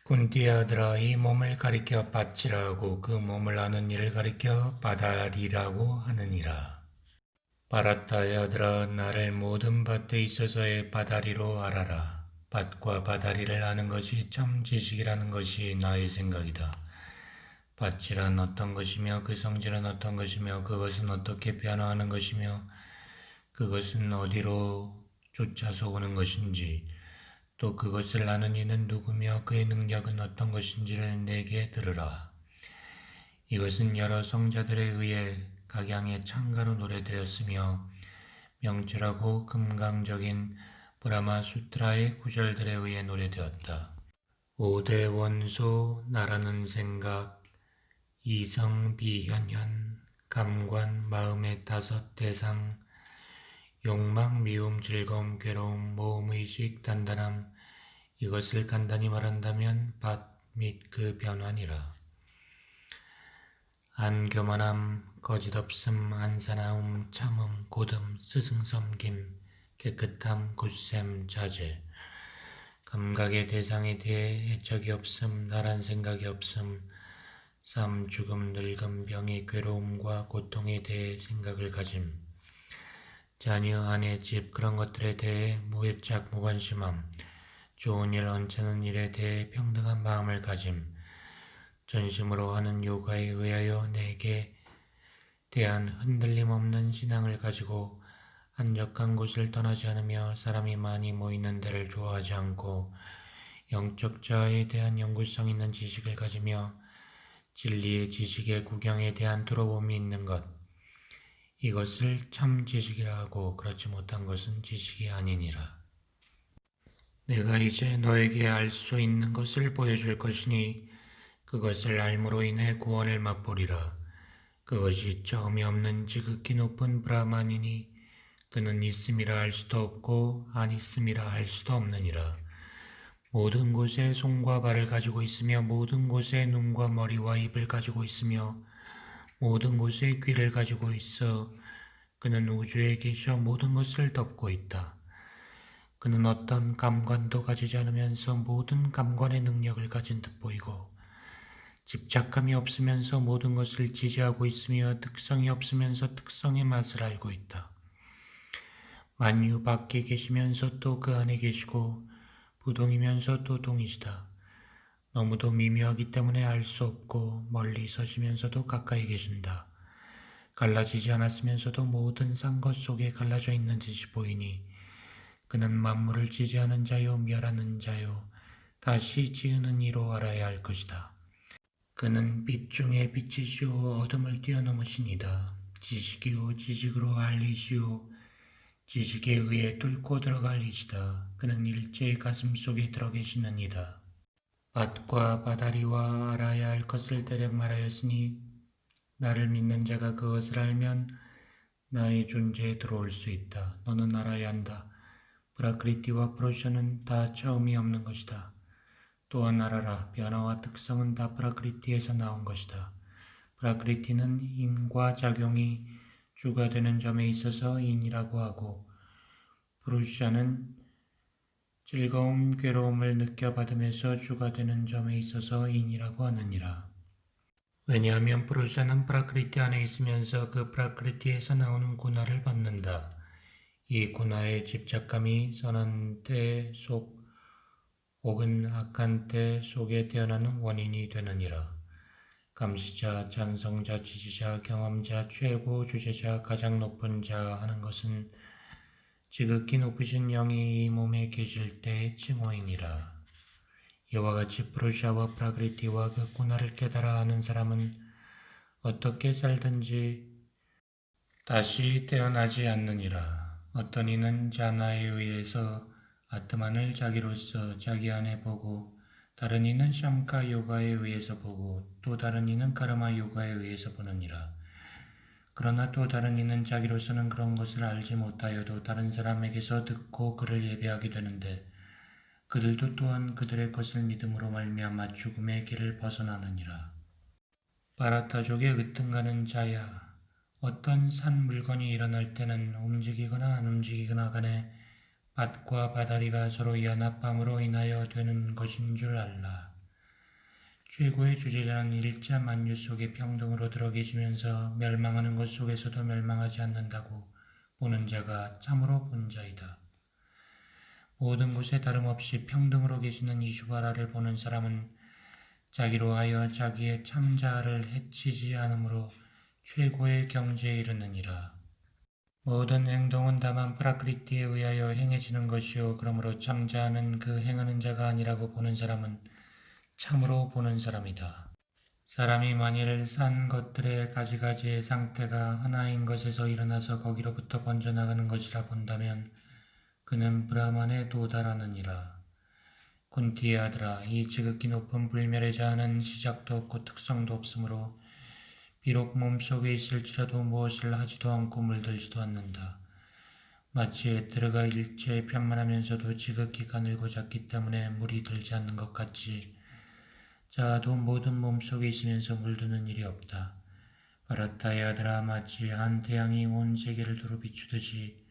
군디의 아들아, 이 몸을 가리켜 밭이라 하고 그 몸을 아는 이를 가리켜 바달이라고 하느니라. 바라타의 아들아, 나를 모든 밭에 있어서의 바다리로 알아라. 밭과 바다리를 아는 것이 참 지식이라는 것이 나의 생각이다. 밭이란 어떤 것이며 그 성질은 어떤 것이며 그것은 어떻게 변화하는 것이며 그것은 어디로 쫓아서 오는 것인지 또 그것을 아는 이는 누구며 그의 능력은 어떤 것인지를 내게 들으라. 이것은 여러 성자들에 의해 각양의 창가로 노래되었으며 명철하고 금강적인 브라마 수트라의 구절들에 의해 노래되었다. 5대 원소, 나라는 생각, 이성 비현현, 감관, 마음의 5대상, 욕망, 미움, 즐거움, 괴로움, 모험, 의식, 단단함, 이것을 간단히 말한다면 밭 및 그 변환이라. 안교만함, 거짓없음, 안사나움, 참음, 고듬, 스승섬김, 깨끗함, 굳셈, 자제. 감각의 대상에 대해 애착이 없음, 나란 생각이 없음, 삶, 죽음, 늙음, 병의 괴로움과 고통에 대해 생각을 가짐. 자녀, 아내, 집 그런 것들에 대해 무애착, 무관심함. 좋은 일, 언짢은 일에 대해 평등한 마음을 가짐. 전심으로 하는 요가에 의하여 내게 대한 흔들림 없는 신앙을 가지고 한적한 곳을 떠나지 않으며 사람이 많이 모이는 데를 좋아하지 않고 영적 자아에 대한 연구성 있는 지식을 가지며 진리의 지식의 구경에 대한 두려움이 있는 것. 이것을 참 지식이라 하고 그렇지 못한 것은 지식이 아니니라. 내가 이제 너에게 알 수 있는 것을 보여줄 것이니 그것을 알므로 인해 구원을 맛보리라. 그것이 처음이 없는 지극히 높은 브라만이니 그는 있음이라 할 수도 없고 안 있음이라 할 수도 없느니라. 모든 곳에 손과 발을 가지고 있으며 모든 곳에 눈과 머리와 입을 가지고 있으며 모든 곳에 귀를 가지고 있어 그는 우주에 계셔 모든 것을 덮고 있다. 그는 어떤 감관도 가지지 않으면서 모든 감관의 능력을 가진 듯 보이고 집착함이 없으면서 모든 것을 지지하고 있으며 특성이 없으면서 특성의 맛을 알고 있다. 만유 밖에 계시면서 또 그 안에 계시고 부동이면서 또 동이시다. 너무도 미묘하기 때문에 알 수 없고 멀리 서시면서도 가까이 계신다. 갈라지지 않았으면서도 모든 산 것 속에 갈라져 있는 듯이 보이니 그는 만물을 지지하는 자요 멸하는 자요 다시 지으는 이로 알아야 할 것이다. 그는 빛 중에 빛이시오 어둠을 뛰어넘으시니다. 지식이요 지식으로 알리시오 지식에 의해 뚫고 들어갈 이시다. 그는 일제의 가슴 속에 들어 계시느니라. 밭과 바다리와 알아야 할 것을 대략 말하였으니 나를 믿는 자가 그것을 알면 나의 존재에 들어올 수 있다. 너는 알아야 한다. 브라크리티와 프로션은 다 처음이 없는 것이다. 또한 알아라. 변화와 특성은 다 브라크리티에서 나온 것이다. 브라크리티는 인과 작용이 주가 되는 점에 있어서 인이라고 하고 프루샤는 즐거움, 괴로움을 느껴받으면서 주가 되는 점에 있어서 인이라고 하느니라. 왜냐하면 프루샤는 프라크리티 안에 있으면서 그 프라크리티에서 나오는 군화를 받는다. 이 군화의 집착감이 선한 때 속 혹은 악한 때 속에 태어나는 원인이 되느니라. 감시자, 찬성자, 지지자, 경험자, 최고 주제자, 가장 높은 자 하는 것은 지극히 높으신 영이 이 몸에 계실 때의 칭호이니라. 이와 같이 프루샤와 프라크리티와 그 군화를 깨달아 아는 사람은 어떻게 살든지 다시 태어나지 않느니라. 어떤 이는 자나에 의해서 아트만을 자기로서 자기 안에 보고 다른 이는 샴카 요가에 의해서 보고 또 다른 이는 카르마 요가에 의해서 보느니라. 그러나 또 다른 이는 자기로서는 그런 것을 알지 못하여도 다른 사람에게서 듣고 그를 예배하게 되는데 그들도 또한 그들의 것을 믿음으로 말미암아 죽음의 길을 벗어나느니라. 바라타족의 으뜸가는 자야. 어떤 산 물건이 일어날 때는 움직이거나 안 움직이거나 간에 밭과 바다리가 서로 연합함으로 인하여 되는 것인 줄 알라. 최고의 주제자는 일자 만유 속에 평등으로 들어 계시면서 멸망하는 것 속에서도 멸망하지 않는다고 보는 자가 참으로 본 자이다. 모든 곳에 다름없이 평등으로 계시는 이슈바라를 보는 사람은 자기로 하여 자기의 참자를 해치지 않으므로 최고의 경지에 이르느니라. 모든 행동은 다만 프라크리티에 의하여 행해지는 것이요 그러므로 참자는 그 행하는 자가 아니라고 보는 사람은 참으로 보는 사람이다. 사람이 만일 산 것들의 가지가지의 상태가 하나인 것에서 일어나서 거기로부터 번져나가는 것이라 본다면 그는 브라만에 도달하느니라. 쿤티의 아들아, 이 지극히 높은 불멸의 자는 시작도 없고 특성도 없으므로 비록 몸속에 있을지라도 무엇을 하지도 않고 물들지도 않는다. 마치 에테르가 일체에 편만하면서도 지극히 가늘고 작기 때문에 물이 들지 않는 것 같이 자아도 모든 몸속에 있으면서 물드는 일이 없다. 바라타의 아들아, 마치 한 태양이 온 세계를 두루 비추듯이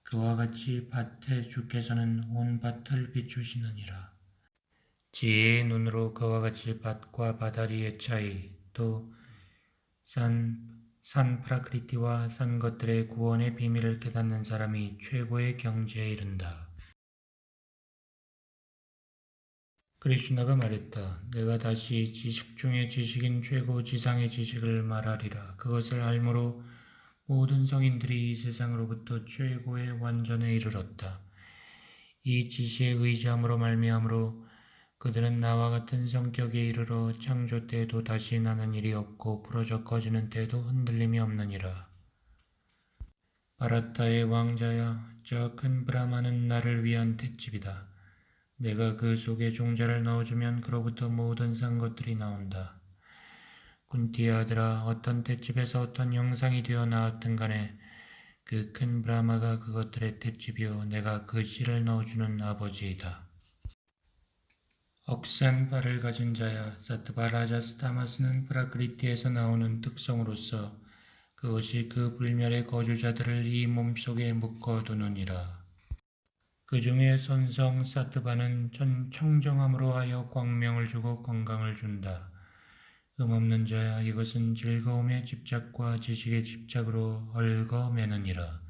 그와 같이 밭의 주께서는 온 밭을 비추시느니라. 지혜의 눈으로 그와 같이 밭과 바다리의 차이, 또 산 프라크리티와 산 것들의 구원의 비밀을 깨닫는 사람이 최고의 경지에 이른다. 크리슈나가 말했다. 내가 다시 지식 중에 지식인 최고 지상의 지식을 말하리라. 그것을 알므로 모든 성인들이 이 세상으로부터 최고의 완전에 이르렀다. 이 지시에 의지함으로 말미암으로 그들은 나와 같은 성격에 이르러 창조 때에도 다시 나는 일이 없고 부러져 꺼지는 때에도 흔들림이 없느니라. 바라타의 왕자야, 저 큰 브라마는 나를 위한 택집이다. 내가 그 속에 종자를 넣어주면 그로부터 모든 산 것들이 나온다. 쿤티의 아들아, 어떤 택집에서 어떤 형상이 되어 나왔든 간에 그 큰 브라마가 그것들의 택집이요 내가 그 씨를 넣어주는 아버지이다. 억센 발을 가진 자야, 사트바 라자스타마스는 프라크리티에서 나오는 특성으로서 그것이 그 불멸의 거주자들을 이 몸속에 묶어두느니라. 그 중에 선성 사트바는 청정함으로 하여 광명을 주고 건강을 준다. 없는 자야, 이것은 즐거움의 집착과 지식의 집착으로 얽어매느니라.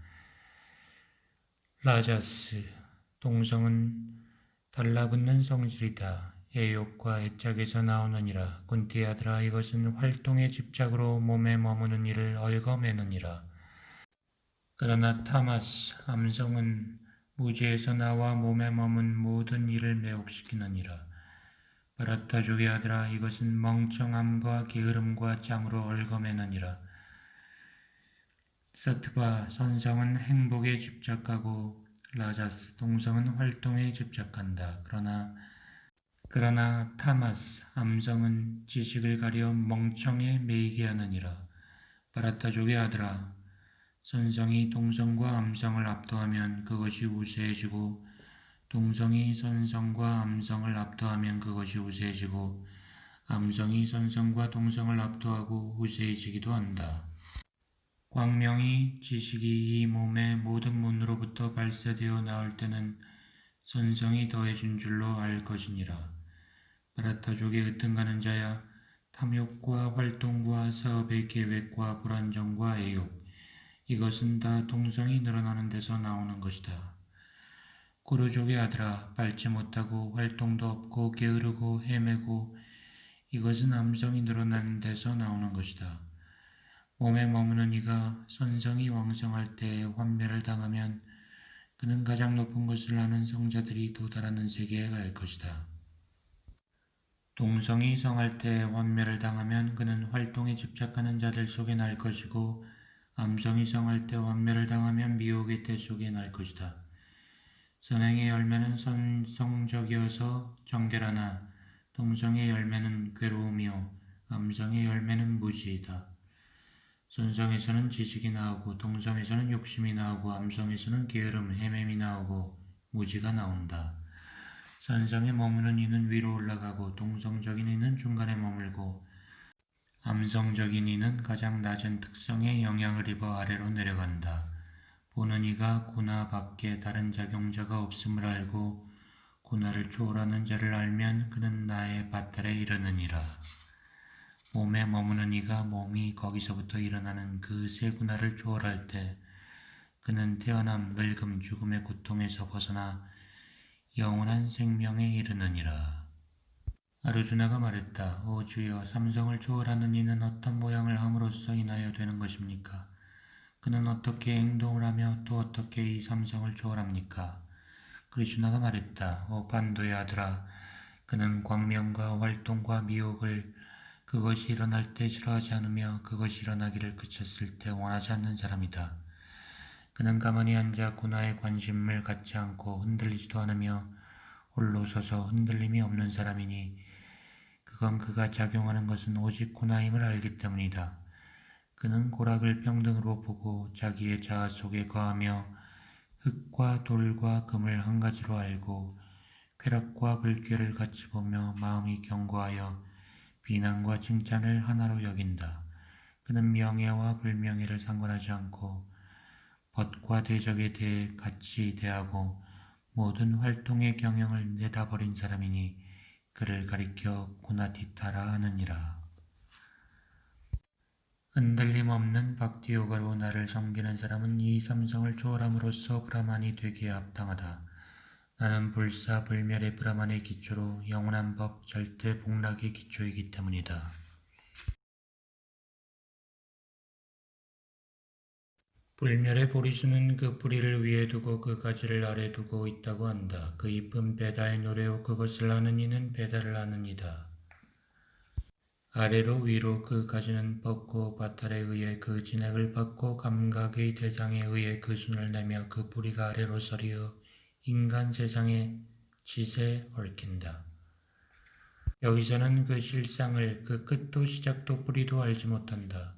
라자스, 동성은 달라붙는 성질이다. 애욕과 애착에서 나오느니라. 군티의 아들아, 이것은 활동의 집착으로 몸에 머무는 일을 얽어매느니라. 그러나 타마스, 암성은 무지에서 나와 몸에 머문 모든 일을 매혹시키느니라. 바라타족의 아들아, 이것은 멍청함과 게으름과 짬으로 얽어매느니라. 사트바, 선성은 행복에 집착하고 라자스, 동성은 활동에 집착한다. 그러나 타마스, 암성은 지식을 가려 멍청에 매이게 하느니라. 바라타족의 아들아, 선성이 동성과 암성을 압도하면 그것이 우세해지고 동성이 선성과 암성을 압도하면 그것이 우세해지고 암성이 선성과 동성을 압도하고 우세해지기도 한다. 광명이 지식이 이 몸의 모든 문으로부터 발사되어 나올 때는 선성이 더해진 줄로 알 것이니라. 바라타족의 으뜸가는 자야, 탐욕과 활동과 사업의 계획과 불안정과 애욕, 이것은 다 동성이 늘어나는 데서 나오는 것이다. 고르족의 아들아, 밟지 못하고 활동도 없고 게으르고 헤매고 이것은 암성이 늘어나는 데서 나오는 것이다. 몸에 머무는 이가 선성이 왕성할 때 환멸을 당하면 그는 가장 높은 것을 아는 성자들이 도달하는 세계에 갈 것이다. 동성이 성할 때 환멸을 당하면 그는 활동에 집착하는 자들 속에 날 것이고 암성이 성할 때 환멸을 당하면 미혹의 때 속에 날 것이다. 선행의 열매는 선성적이어서 정결하나 동성의 열매는 괴로움이요 암성의 열매는 무지이다. 선성에서는 지식이 나오고 동성에서는 욕심이 나오고 암성에서는 게으름, 헤맴이 나오고 무지가 나온다. 선성에 머무는 이는 위로 올라가고 동성적인 이는 중간에 머물고 암성적인 이는 가장 낮은 특성의 영향을 입어 아래로 내려간다. 보는 이가 구나 밖에 다른 작용자가 없음을 알고 고난을 초월하는 자를 알면 그는 나의 밭들에 이르느니라. 몸에 머무는 이가 몸이 거기서부터 일어나는 그 세 고난을 초월할 때 그는 태어남, 늙음, 죽음의 고통에서 벗어나 영원한 생명에 이르느니라. 아르주나가 말했다. 오 주여, 삼성을 초월하는 이는 어떤 모양을 함으로써 인하여 되는 것입니까? 그는 어떻게 행동을 하며 또 어떻게 이 삼성을 초월합니까? 그리주나가 말했다. 오 반도의 아들아, 그는 광명과 활동과 미혹을 그것이 일어날 때 싫어하지 않으며 그것이 일어나기를 그쳤을 때 원하지 않는 사람이다. 그는 가만히 앉아 고난에 관심을 갖지 않고 흔들리지도 않으며 홀로 서서 흔들림이 없는 사람이니 그건 그가 작용하는 것은 오직 고난임을 알기 때문이다. 그는 고락을 평등으로 보고 자기의 자아 속에 거하며 흙과 돌과 금을 한 가지로 알고 쾌락과 불쾌를 같이 보며 마음이 견고하여 비난과 칭찬을 하나로 여긴다. 그는 명예와 불명예를 상관하지 않고 벗과 대적에 대해 같이 대하고 모든 활동의 경영을 내다버린 사람이니 그를 가리켜 고나티타라 하느니라. 흔들림 없는 박디오가로 나를 섬기는 사람은 이 삼성을 초월함으로써 브라만이 되기에 합당하다. 나는 불사불멸의 브라만의 기초로 영원한 법 절대 복락의 기초이기 때문이다. 불멸의 보리수는 그 뿌리를 위에 두고 그 가지를 아래 두고 있다고 한다. 그 잎은 베다의 노래요 그것을 아는 이는 베다를 아는 이다. 아래로 위로 그 가지는 뻗고 밭알에 의해 그 진액을 받고 감각의 대상에 의해 그 순을 내며 그 뿌리가 아래로 서리어 인간 세상의 짓에 얽힌다. 여기서는 그 실상을 그 끝도 시작도 뿌리도 알지 못한다.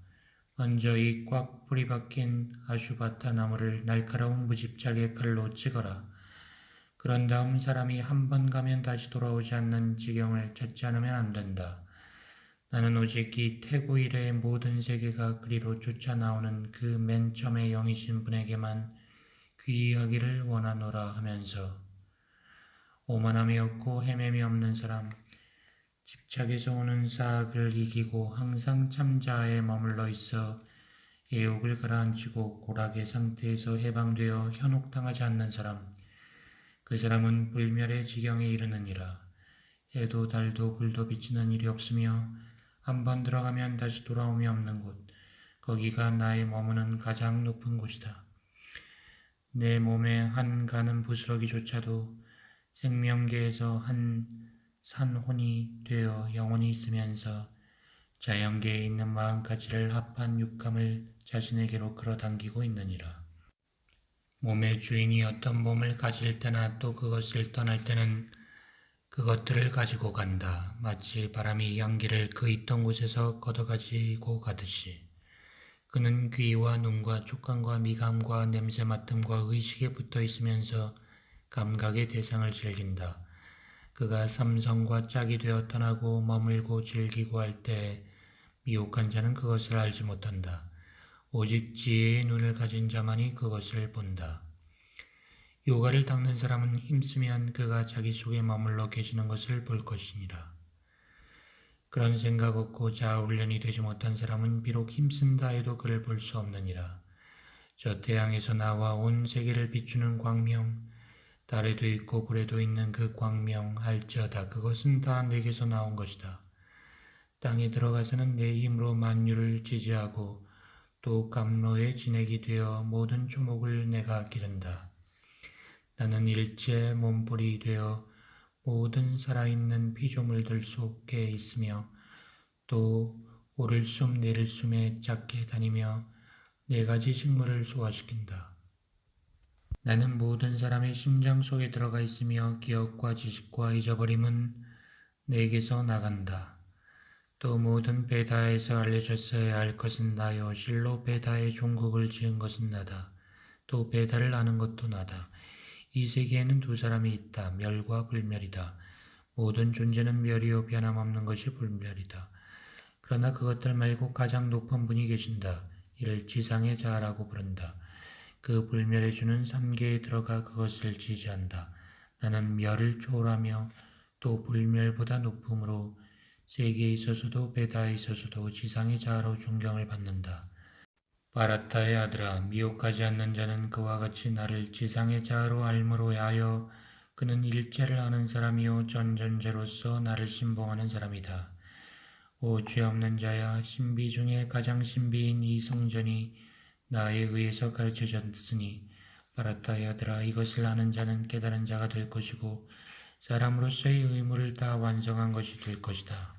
먼저 이 꽉 뿌리 박힌 아슈바타 나무를 날카로운 무집작의 칼로 찍어라. 그런 다음 사람이 한 번 가면 다시 돌아오지 않는 지경을 찾지 않으면 안 된다. 나는 오직 이 태고 이래의 모든 세계가 그리로 쫓아나오는 그 맨 처음의 영이신 분에게만 귀의하기를 원하노라 하면서 오만함이 없고 헤매미 없는 사람, 집착에서 오는 사악을 이기고 항상 참자아에 머물러 있어 애욕을 가라앉히고 고락의 상태에서 해방되어 현혹당하지 않는 사람, 그 사람은 불멸의 지경에 이르느니라. 해도 달도 불도 비치는 일이 없으며 한 번 들어가면 다시 돌아옴이 없는 곳, 거기가 나의 머무는 가장 높은 곳이다. 내 몸의 한 가는 부스러기조차도 생명계에서 한 산혼이 되어 영원히 있으면서 자연계에 있는 마음가지를 합한 육감을 자신에게로 끌어당기고 있느니라. 몸의 주인이 어떤 몸을 가질 때나 또 그것을 떠날 때는 그것들을 가지고 간다. 마치 바람이 연기를 그 있던 곳에서 걷어가지고 가듯이. 그는 귀와 눈과 촉감과 미감과 냄새 맡음과 의식에 붙어 있으면서 감각의 대상을 즐긴다. 그가 삼성과 짝이 되어 떠나고 머물고 즐기고 할 때 미혹한 자는 그것을 알지 못한다. 오직 지혜의 눈을 가진 자만이 그것을 본다. 요가를 닦는 사람은 힘쓰면 그가 자기 속에 머물러 계시는 것을 볼 것이니라. 그런 생각 없고 자아훈련이 되지 못한 사람은 비록 힘쓴다 해도 그를 볼 수 없느니라. 저 태양에서 나와 온 세계를 비추는 광명, 달에도 있고 불에도 있는 그 광명 할지어다. 그것은 다 내게서 나온 것이다. 땅에 들어가서는 내 힘으로 만유를 지지하고 또 감로의 진액이 되어 모든 초목을 내가 기른다. 나는 일체 몸풀이 되어 모든 살아있는 피조물들 속에 있으며 또 오를 숨 내릴 숨에 작게 다니며 네 가지 식물을 소화시킨다. 나는 모든 사람의 심장 속에 들어가 있으며 기억과 지식과 잊어버림은 내게서 나간다. 또 모든 베다에서 알려졌어야 할 것은 나요. 실로 베다의 종국을 지은 것은 나다. 또 베다를 아는 것도 나다. 이 세계에는 두 사람이 있다. 멸과 불멸이다. 모든 존재는 멸이요 변함없는 것이 불멸이다. 그러나 그것들 말고 가장 높은 분이 계신다. 이를 지상의 자아라고 부른다. 그 불멸해 주는 삼계에 들어가 그것을 지지한다. 나는 멸을 초월하며 또 불멸보다 높음으로 세계에 있어서도 베다에 있어서도 지상의 자아로 존경을 받는다. 바라타의 아들아, 미혹하지 않는 자는 그와 같이 나를 지상의 자아로 알므로 하여 그는 일체를 아는 사람이요 전전제로서 나를 신봉하는 사람이다. 오 죄 없는 자야, 신비 중에 가장 신비인 이 성전이 나에 의해서 가르쳐졌으니 바라타의 아들아, 이것을 아는 자는 깨달은 자가 될 것이고 사람으로서의 의무를 다 완성한 것이 될 것이다.